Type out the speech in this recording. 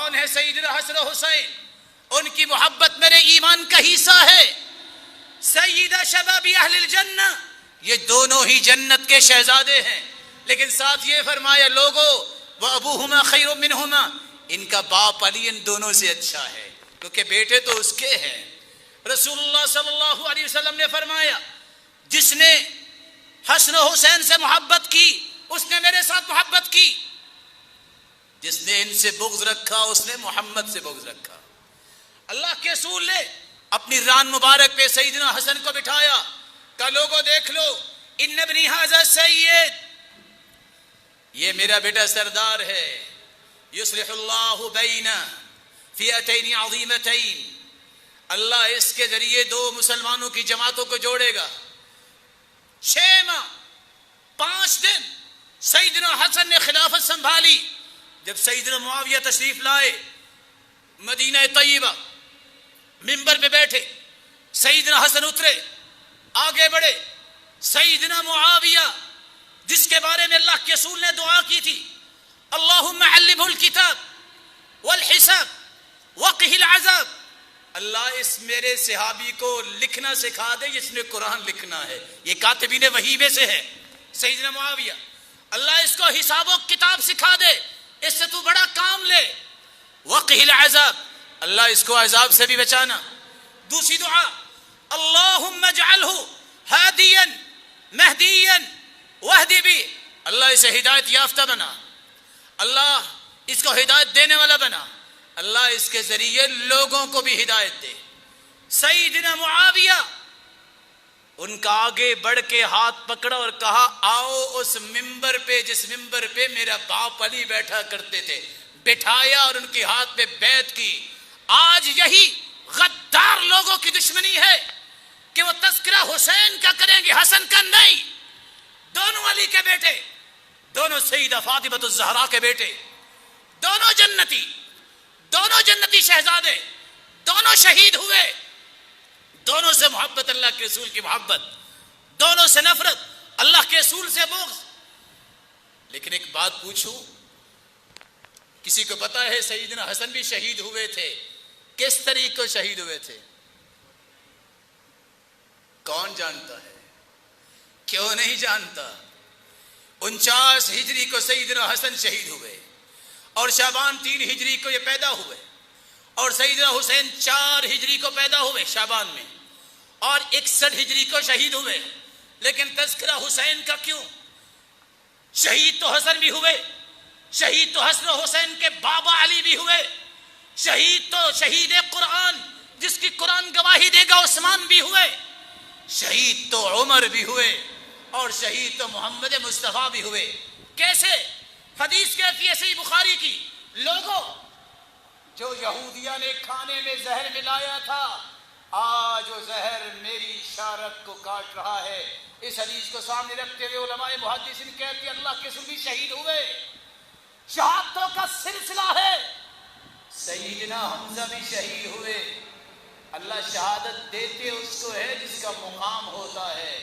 کون ہے سیدنا حسن و حسین؟ ان کی محبت میرے ایمان کا حصہ ہے. سیدہ شباب اہل الجنہ، یہ دونوں ہی جنت کے شہزادے ہیں. لیکن ساتھ یہ فرمایا لوگوں وَأَبُوهُمَا خَيْرٌ مِّنْهُمَا، ان کا باپ علی ان دونوں سے اچھا ہے، کیونکہ بیٹے تو اس کے ہیں. رسول اللہ صلی اللہ علیہ وسلم نے فرمایا جس نے حسن و حسین سے محبت کی اس نے میرے ساتھ محبت کی، جس نے ان سے بغض رکھا اس نے محمد سے بغض رکھا. اللہ کے رسول نے اپنی ران مبارک پہ سیدنا حسن کو بٹھایا، کہا لوگوں دیکھ لو ان ابنی ھذا سید، یہ میرا بیٹا سردار ہے. یصلح اللہ بین فئتین عظیمتین، اللہ اس کے ذریعے دو مسلمانوں کی جماعتوں کو جوڑے گا. 6 ماہ 5 دن سیدنا حسن نے خلافت سنبھالی. جب سیدنا معاویہ تشریف لائے مدینہ طیبہ، منبر پہ بیٹھے، سیدنا حسن اترے، آگے بڑھے. سیدنا معاویہ جس کے بارے میں اللہ کے رسول نے دعا کی تھی اللہم علمہ الکتاب والحساب وقہ العذاب، اللہ اس میرے صحابی کو لکھنا سکھا دے جس نے قرآن لکھنا ہے، یہ کاتبین وحی میں سے ہے سیدنا معاویہ. اللہ اس کو حساب و کتاب سکھا دے، اس سے تو بڑا کام لے. وقہ العذاب، اللہ اس کو عذاب سے بھی بچانا. دوسری دعا اللہم اجعلہ ہادیا مہدیا واہدی بھی، اللہ اسے ہدایت یافتہ بنا، اللہ اس کو ہدایت دینے والا بنا، اللہ اس کے ذریعے لوگوں کو بھی ہدایت دے. سیدنا معاویہ ان کا آگے بڑھ کے ہاتھ پکڑا اور کہا آؤ اس ممبر پہ جس ممبر پہ میرا باپ علی بیٹھا کرتے تھے. بٹھایا اور ان کے ہاتھ پہ بیعت کی. آج یہی غدار لوگوں کی دشمنی ہے کہ وہ تذکرہ حسین کا کریں گے، حسن کا نہیں. دونوں علی کے بیٹے، دونوں سیدہ فاطمہ الزہرا کے بیٹے، دونوں جنتی شہزادے، دونوں شہید ہوئے. دونوں سے محبت، اللہ کے رسول کی محبت، دونوں سے نفرت، اللہ کے رسول سے بغض. لیکن ایک بات پوچھوں، کسی کو پتا ہے سیدنا حسن بھی شہید ہوئے تھے؟ کس طریقے کو شہید ہوئے تھے؟ کون جانتا ہے؟ کیوں نہیں جانتا؟ 49 ہجری کو سیدنا حسن شہید ہوئے اور شعبان 3 ہجری کو یہ پیدا ہوئے، اور سیدنا حسین 4 ہجری کو پیدا ہوئے شعبان میں، اور 61 ہجری کو شہید ہوئے. لیکن تذکرہ حسین کا کیوں؟ شہید تو حسن بھی ہوئے، شہید تو حسن و حسین کے بابا علی بھی ہوئے، شہید تو شہید قرآن جس کی قرآن گواہی دے گا عثمان بھی ہوئے، شہید تو عمر بھی ہوئے، اور شہید تو محمد مصطفیٰ بھی ہوئے. کیسے؟ حدیث کہتی ہے صحیح بخاری کی، لوگوں جو یہودیہ نے کھانے میں زہر ملایا تھا آج وہ زہر میری شارت کو کاٹ رہا ہے. اس حدیث کو سامنے رکھتے ہوئے علماء محدثین کہتے ہیں اللہ کے رسول بھی شہید ہوئے. شہادتوں کا سلسلہ ہے. سیدنا حمزہ بھی شہید ہوئے. اللہ شہادت دیتے اس کو ہے جس کا مقام ہوتا ہے.